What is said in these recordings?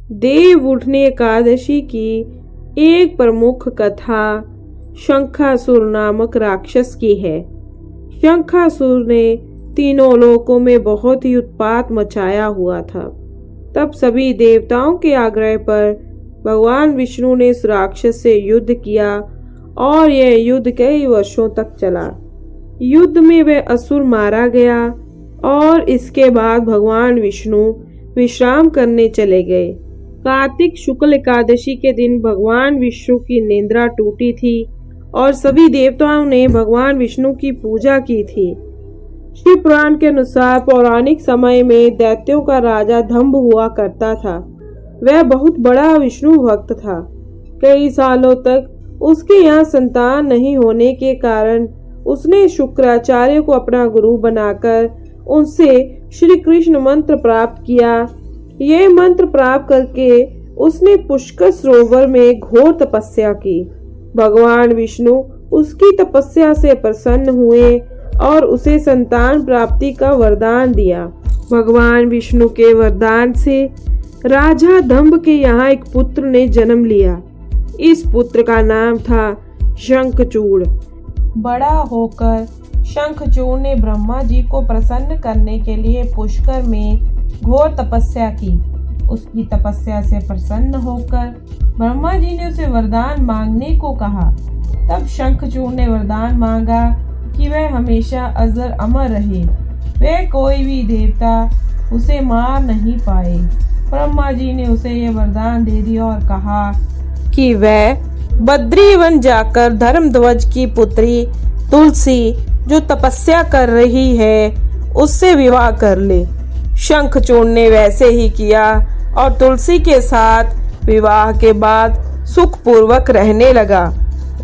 देव उठनी एकादशी की एक प्रमुख कथा शंखासुर नामक राक्षस की है। शंखासुर ने तीनों लोकों में बहुत ही उत्पात मचाया हुआ था। तब सभी देवताओं के आग्रह पर भगवान विष्णु ने इस राक्षस से युद्ध किया और यह युद्ध कई वर्षों तक चला। युद्ध में वह असुर मारा गया और इसके बाद भगवान विष्णु विश्राम करने चले गए। कार्तिक शुक्ल एकादशी के दिन भगवान विष्णु की निद्रा टूटी थी और सभी देवताओं ने भगवान विष्णु की पूजा की थी। शिव पुराण के अनुसार पौराणिक समय में दैत्यों का राजा दंभ हुआ करता था। वह बहुत बड़ा विष्णु भक्त था। कई सालों तक उसके यहाँ संतान नहीं होने के कारण उसने शुक्राचार्य को अपना गुरु बनाकर उनसे श्री कृष्ण मंत्र प्राप्त किया। यह मंत्र प्राप्त करके उसने पुष्कर सरोवर में घोर तपस्या की। भगवान विष्णु उसकी तपस्या से प्रसन्न हुए और उसे संतान प्राप्ति का वरदान दिया। भगवान विष्णु के वरदान से राजा दंभ के यहाँ एक पुत्र ने जन्म लिया। इस पुत्र का नाम था शंखचूड़। बड़ा होकर शंखचूड़ ने ब्रह्मा जी को प्रसन्न करने के लिए पुष्कर में घोर तपस्या की। उसकी तपस्या से प्रसन्न होकर ब्रह्मा जी ने उसे वरदान मांगने को कहा। तब शंखचूड़ ने वरदान मांगा कि वह हमेशा अजर अमर रहे। वह कोई भी देवता उसे मार नहीं पाए। ब्रह्मा जी ने उसे यह वरदान दे दिया और कहा कि वह बद्री वन जाकर धर्मध्वज की पुत्री तुलसी जो तपस्या कर रही है उससे विवाह कर ले। शंखचूड़ ने वैसे ही किया और तुलसी के साथ विवाह के बाद सुखपूर्वक रहने लगा।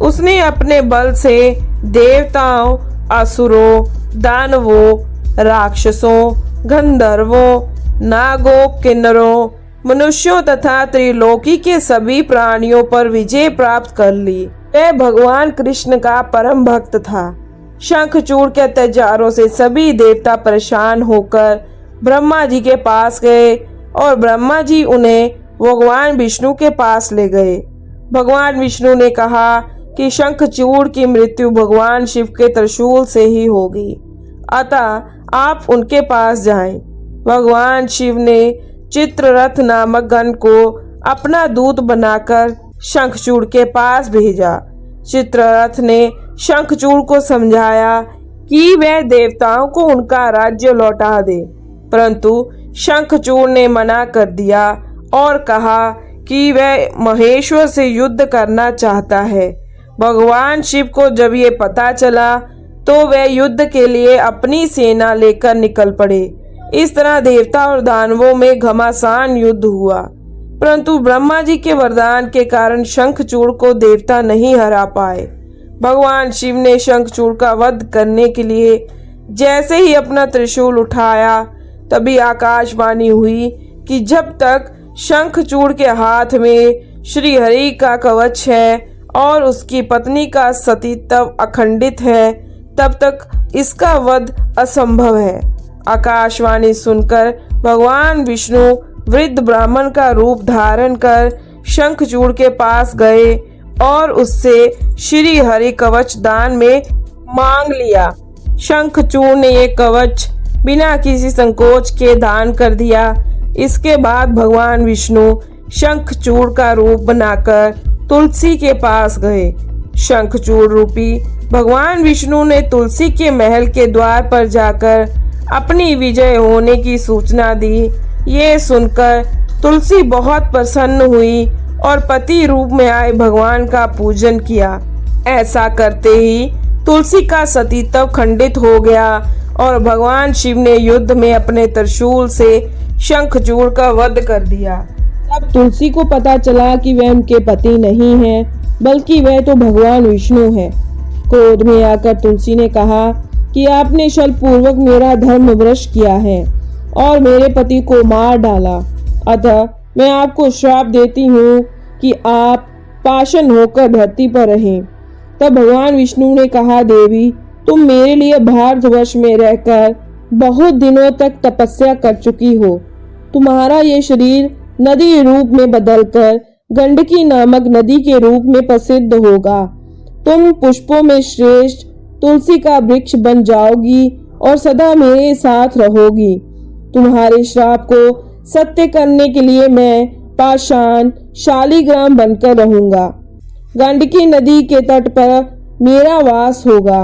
उसने अपने बल से देवताओं, असुरों, दानवों, राक्षसों, गंधर्वों, नागों, किन्नरों, मनुष्यों तथा त्रिलोकी के सभी प्राणियों पर विजय प्राप्त कर ली। वह भगवान कृष्ण का परम भक्त था। शंखचूड़ के अत्याचारों से सभी देवता परेशान होकर ब्रह्मा जी के पास गए और ब्रह्मा जी उन्हें भगवान विष्णु के पास ले गए। भगवान विष्णु ने कहा कि शंखचूड़ की मृत्यु भगवान शिव के त्रिशूल से ही होगी, अतः आप उनके पास जाएं। भगवान शिव ने चित्ररथ नामक गण को अपना दूत बनाकर शंखचूड़ के पास भेजा। चित्ररथ ने शंखचूड़ को समझाया कि वह देवताओं को उनका राज्य लौटा दे, परंतु शंखचूड़ ने मना कर दिया और कहा कि वह महेश्वर से युद्ध करना चाहता है। भगवान शिव को जब ये पता चला तो वह युद्ध के लिए अपनी सेना लेकर निकल पड़े। इस तरह देवता और दानवों में घमासान युद्ध हुआ, परंतु ब्रह्मा जी के वरदान के कारण शंखचूड़ को देवता नहीं हरा पाए। भगवान शिव ने शंखचूड़ का वध करने के लिए जैसे ही अपना त्रिशूल उठाया, तभी आकाशवाणी हुई कि जब तक शंखचूड़ के हाथ में श्री हरि का कवच है और उसकी पत्नी का सतीत्व अखंडित है, तब तक इसका वध असंभव है। आकाशवाणी सुनकर भगवान विष्णु वृद्ध ब्राह्मण का रूप धारण कर शंखचूड़ के पास गए और उससे श्री हरि कवच दान में मांग लिया। शंखचूड़ ने ये कवच बिना किसी संकोच के दान कर दिया। इसके बाद भगवान विष्णु शंखचूड़ का रूप बनाकर तुलसी के पास गए। शंखचूड़ रूपी भगवान विष्णु ने तुलसी के महल के द्वार पर जाकर अपनी विजय होने की सूचना दी। ये सुनकर तुलसी बहुत प्रसन्न हुई और पति रूप में आए भगवान का पूजन किया। ऐसा करते ही तुलसी का सतीत्व खंडित हो गया और भगवान शिव ने युद्ध में अपने त्रिशूल से शंखचूड़ का वध कर दिया। तब तुलसी को पता चला कि वह उनके पति नहीं है, बल्कि वह तो भगवान विष्णु है। क्रोध में आकर तुलसी ने कहा कि आपने छल पूर्वक मेरा धर्म भ्रष्ट किया है और मेरे पति को मार डाला, अतः मैं आपको श्राप देती हूँ कि आप पाषाण होकर धरती पर रहें। तब भगवान विष्णु ने कहा, देवी तुम मेरे लिए भारतवर्ष में रहकर बहुत दिनों तक तपस्या कर चुकी हो। तुम्हारा ये शरीर नदी रूप में बदलकर गंडकी नामक नदी के रूप में प्रसिद्ध होगा। तुम पुष्पों में श्रेष्ठ तुलसी का वृक्ष बन जाओगी और सदा मेरे साथ रहोगी। तुम्हारे श्राप को सत्य करने के लिए मैं पाषाण शालिग्राम बनकर रहूंगा। गंडकी नदी के तट पर मेरा वास होगा।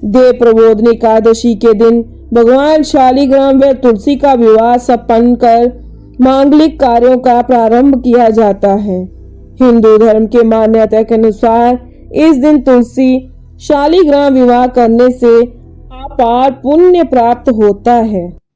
देव प्रबोधनी एकादशी के दिन भगवान शालिग्राम व तुलसी का विवाह संपन्न कर मांगलिक कार्यों का प्रारंभ किया जाता है। हिंदू धर्म के मान्यता के अनुसार इस दिन तुलसी शालिग्राम विवाह करने से अपार पुण्य प्राप्त होता है।